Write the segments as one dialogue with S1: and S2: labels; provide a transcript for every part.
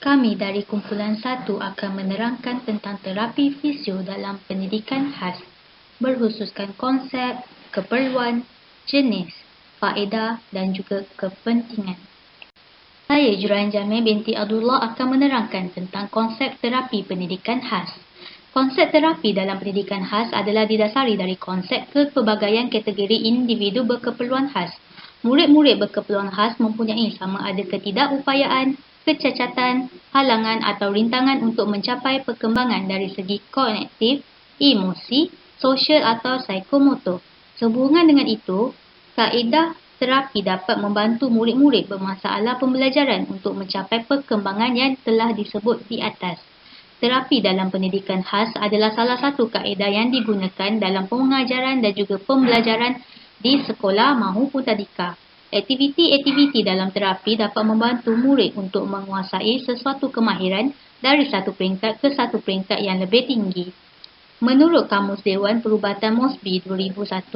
S1: Kami dari kumpulan 1 akan menerangkan tentang terapi fisio dalam pendidikan khas, berkhususkan konsep, keperluan, jenis, faedah dan juga kepentingan. Saya Juran Jamil binti Abdullah akan menerangkan tentang konsep terapi pendidikan khas. Konsep terapi dalam pendidikan khas adalah didasari dari konsep kepelbagaian kategori individu berkeperluan khas. Murid-murid berkeperluan khas mempunyai sama ada ketidakupayaan, kecacatan, halangan atau rintangan untuk mencapai perkembangan dari segi kognitif, emosi, sosial atau psikomotor. Sehubungan dengan itu, kaedah terapi dapat membantu murid-murid bermasalah pembelajaran untuk mencapai perkembangan yang telah disebut di atas. Terapi dalam pendidikan khas adalah salah satu kaedah yang digunakan dalam pengajaran dan juga pembelajaran di sekolah maupun tadika. Aktiviti-aktiviti dalam terapi dapat membantu murid untuk menguasai sesuatu kemahiran dari satu peringkat ke satu peringkat yang lebih tinggi. Menurut Kamus Dewan Perubatan Mosby 2001,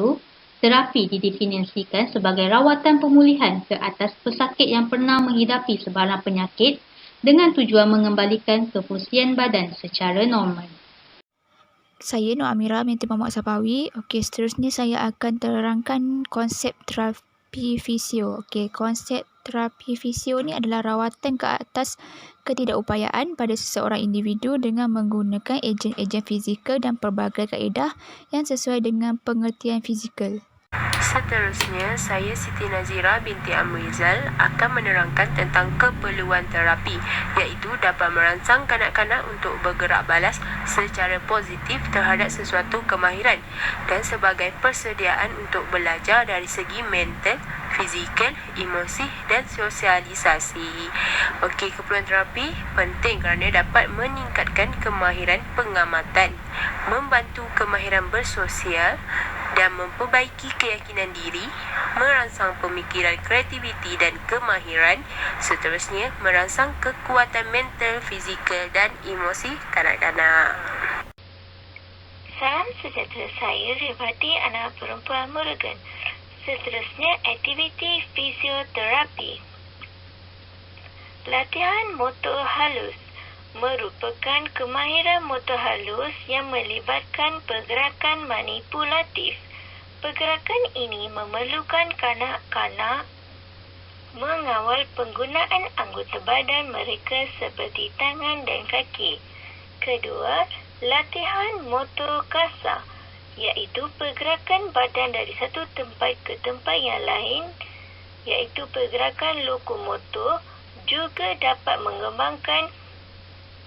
S1: terapi didefinisikan sebagai rawatan pemulihan ke atas pesakit yang pernah menghidapi sebarang penyakit dengan tujuan mengembalikan kefungsian badan secara normal.
S2: Saya Nur Amira binti Muhammad Sapawi. Okey, seterusnya saya akan terangkan konsep terapi fisio. Okey, konsep terapi fisio ni adalah rawatan ke atas ketidakupayaan pada seseorang individu dengan menggunakan ejen-ejen fizikal dan pelbagai kaedah yang sesuai dengan pengertian fizikal.
S3: Seterusnya, saya Siti Nazira binti Amrizal akan menerangkan tentang keperluan terapi, iaitu dapat merangsang kanak-kanak untuk bergerak balas secara positif terhadap sesuatu kemahiran dan sebagai persediaan untuk belajar dari segi mental, fizikal, emosi dan sosialisasi. Okey, keperluan terapi penting kerana dapat meningkatkan kemahiran pengamatan, membantu kemahiran bersosial dan memperbaiki keyakinan diri, merangsang pemikiran kreativiti dan kemahiran, seterusnya merangsang kekuatan mental, fizikal dan emosi kanak-kanak.
S4: Salam sejahtera, saya Rifati, anak perempuan Murugan. Seterusnya, aktiviti fisioterapi. Latihan motor halus merupakan kemahiran motor halus yang melibatkan pergerakan manipulatif. Pergerakan ini memerlukan kanak-kanak mengawal penggunaan anggota badan mereka seperti tangan dan kaki. Kedua, latihan motor kasar, iaitu pergerakan badan dari satu tempat ke tempat yang lain, iaitu pergerakan lokomotor, juga dapat mengembangkan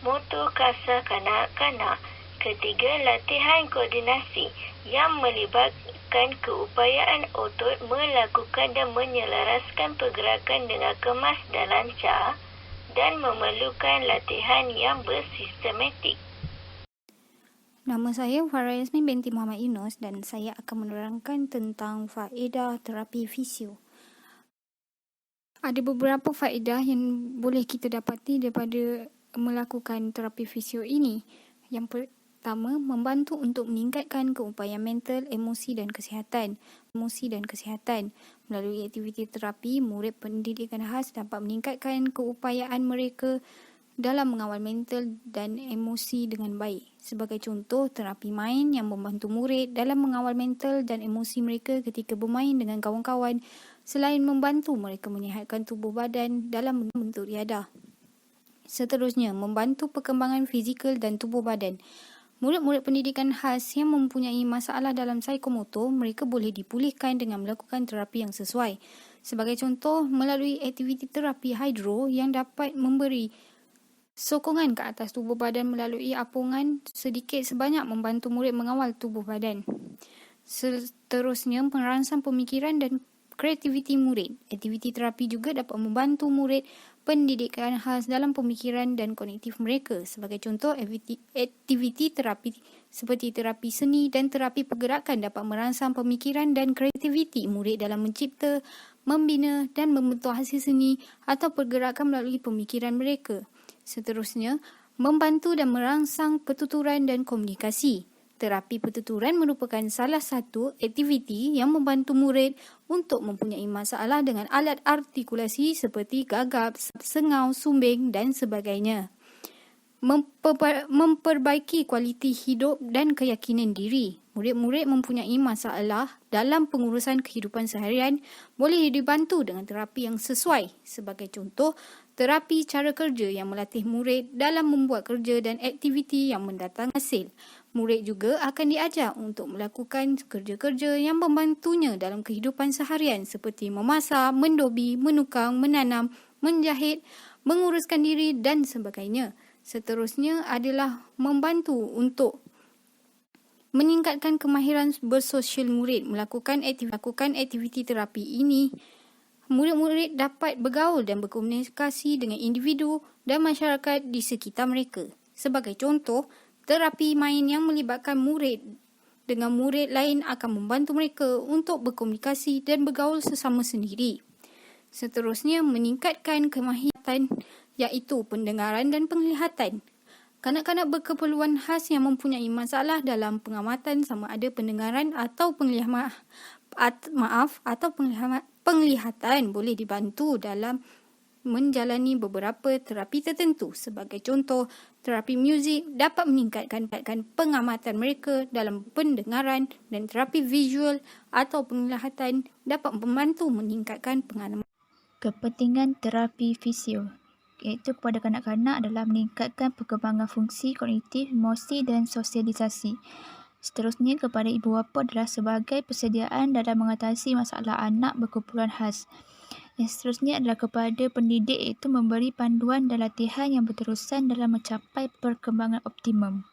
S4: motor kasar kanak-kanak. Ketiga, latihan koordinasi yang melibatkan keupayaan otot melakukan dan menyelaraskan pergerakan dengan kemas dan lancar dan memerlukan latihan yang bersistematik.
S5: Nama saya Farah Yasmin binti Muhammad Yunus dan saya akan menerangkan tentang faedah terapi fisio. Ada beberapa faedah yang boleh kita dapati daripada melakukan terapi fisio ini. Yang pertama, membantu untuk meningkatkan keupayaan mental, emosi dan kesihatan. Melalui aktiviti terapi, murid pendidikan khas dapat meningkatkan keupayaan mereka dalam mengawal mental dan emosi dengan baik. Sebagai contoh, terapi main yang membantu murid dalam mengawal mental dan emosi mereka ketika bermain dengan kawan-kawan, selain membantu mereka menyihatkan tubuh badan dalam bentuk riadah. Seterusnya, membantu perkembangan fizikal dan tubuh badan. Murid-murid pendidikan khas yang mempunyai masalah dalam psikomotor, mereka boleh dipulihkan dengan melakukan terapi yang sesuai. Sebagai contoh, melalui aktiviti terapi hidro yang dapat memberi sokongan ke atas tubuh badan melalui apungan sedikit sebanyak membantu murid mengawal tubuh badan. Seterusnya, merangsang pemikiran dan kreativiti murid. Aktiviti terapi juga dapat membantu murid pendidikan khas dalam pemikiran dan kognitif mereka. Sebagai contoh, aktiviti terapi seperti terapi seni dan terapi pergerakan dapat merangsang pemikiran dan kreativiti murid dalam mencipta, membina dan membentuk hasil seni atau pergerakan melalui pemikiran mereka. Seterusnya, membantu dan merangsang pertuturan dan komunikasi. terapi pertuturan merupakan salah satu aktiviti yang membantu murid untuk mempunyai masalah dengan alat artikulasi seperti gagap, sengau, sumbing dan sebagainya. Memperbaiki kualiti hidup dan keyakinan diri. Murid-murid mempunyai masalah dalam pengurusan kehidupan seharian boleh dibantu dengan terapi yang sesuai. Sebagai contoh, terapi cara kerja yang melatih murid dalam membuat kerja dan aktiviti yang mendatangkan hasil. Murid juga akan diajar untuk melakukan kerja-kerja yang membantunya dalam kehidupan seharian seperti memasak, mendobi, menukang, menanam, menjahit, menguruskan diri dan sebagainya. Seterusnya adalah membantu untuk meningkatkan kemahiran bersosial murid. Melakukan aktiviti terapi ini, murid-murid dapat bergaul dan berkomunikasi dengan individu dan masyarakat di sekitar mereka. Sebagai contoh, terapi main yang melibatkan murid dengan murid lain akan membantu mereka untuk berkomunikasi dan bergaul sesama sendiri. Seterusnya, meningkatkan kemahiran iaitu pendengaran dan penglihatan. Kanak-kanak berkeperluan khas yang mempunyai masalah dalam pengamatan sama ada pendengaran atau penglihatan boleh dibantu dalam menjalani beberapa terapi tertentu. Sebagai contoh, terapi muzik dapat meningkatkan pengamatan mereka dalam pendengaran dan terapi visual atau penglihatan dapat membantu meningkatkan pengalaman.
S2: Kepentingan terapi fisio iaitu kepada kanak-kanak adalah meningkatkan perkembangan fungsi kognitif, emosi dan sosialisasi. Seterusnya kepada ibu bapa adalah sebagai persediaan dalam mengatasi masalah anak berkeperluan khas. Yang seterusnya adalah kepada pendidik iaitu memberi panduan dan latihan yang berterusan dalam mencapai perkembangan optimum.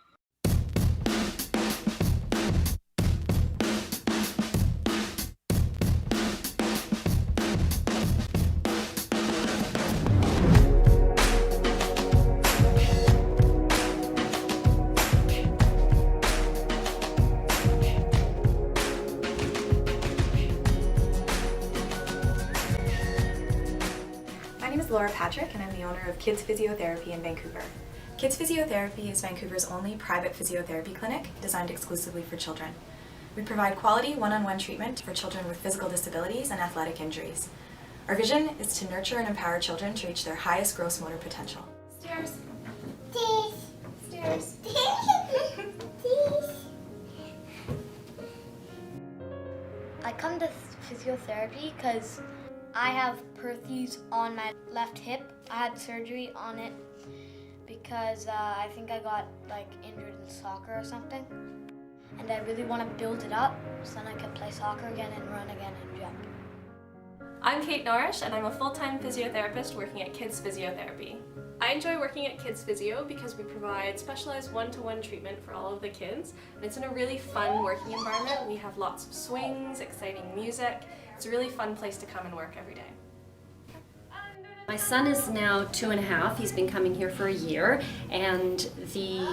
S6: My name is Laura Patrick and I'm the owner of Kids Physiotherapy in Vancouver. Kids Physiotherapy is Vancouver's only private physiotherapy clinic designed exclusively for children. We provide quality one-on-one treatment for children with physical disabilities and athletic injuries. Our vision is to nurture and empower children to reach their highest gross motor potential.
S7: Stairs. Stairs. I come to physiotherapy because I have Perthes on my left hip. I had surgery on it because I think I got injured in soccer or something. And I really want to build it up so then I can play soccer again and run again and jump.
S8: I'm Kate Norrish and I'm a full-time physiotherapist working at Kids Physiotherapy. I enjoy working at Kids Physio because we provide specialized one-to-one treatment for all of the kids, and it's in a really fun working environment. We have lots of swings, exciting music. It's a really fun place to come and work every day.
S9: My son is now 2.5. He's been coming here for a year, and the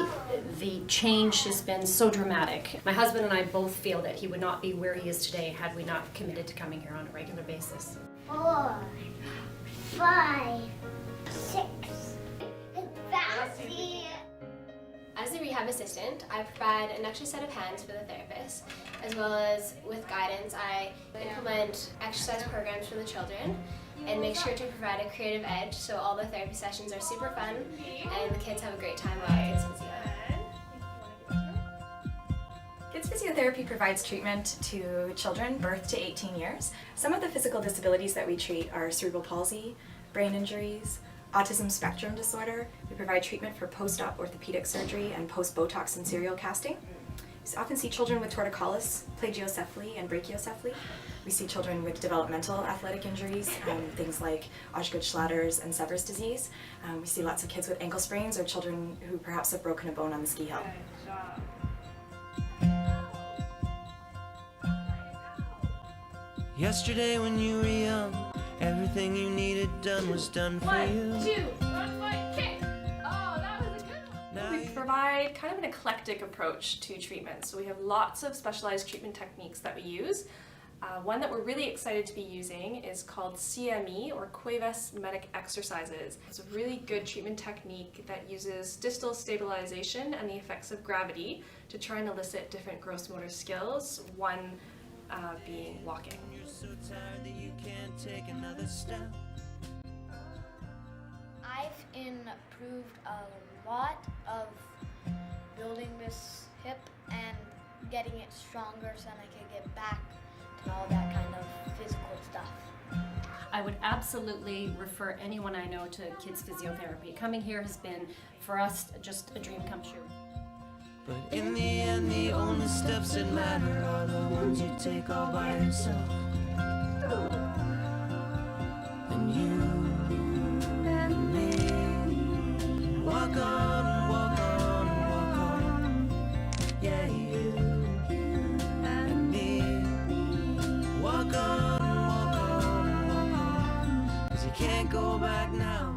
S9: change has been so dramatic. My husband and I both feel that he would not be where he is today had we not committed to coming here on a regular basis.
S7: 4, 5, 6.
S10: As a rehab assistant, I provide an extra set of hands for the therapist, as well as with guidance, I implement exercise programs for the children and make sure to provide a creative edge so all the therapy sessions are super fun and the kids have a great time while at Kids Physio.
S6: Kids Physiotherapy provides treatment to children birth to 18 years. Some of the physical disabilities that we treat are cerebral palsy, brain injuries, autism spectrum disorder. We provide treatment for post-op orthopedic surgery and post-Botox and serial casting. We often see children with torticollis, plagiocephaly, and brachiocephaly. We see children with developmental athletic injuries, things like Osgood-Schlatter's and Sever's disease. We see lots of kids with ankle sprains or children who perhaps have broken a bone on the ski hill.
S11: Yesterday when you were young, everything you needed done was done for you.
S8: 1, 2, 1 foot kick. Oh, that was a good one. We provide kind of an eclectic approach to treatment. So we have lots of specialized treatment techniques that we use. One that we're really excited to be using is called CME, or Cuevas Medic Exercises. It's a really good treatment technique that uses distal stabilization and the effects of gravity to try and elicit different gross motor skills, one being walking.
S11: You're so tired that you can't take another step.
S7: I've improved a lot of building this hip and getting it stronger so that I can get back to all that kind of physical stuff.
S9: I would absolutely refer anyone I know to kids physiotherapy. Coming here has been, for us, just a dream come true.
S11: But in the end, the only steps that matter are the ones you take all by yourself. And you and me walk on, walk on, walk on. Yeah, you and me walk on, walk on, walk on. 'Cause you can't go back now.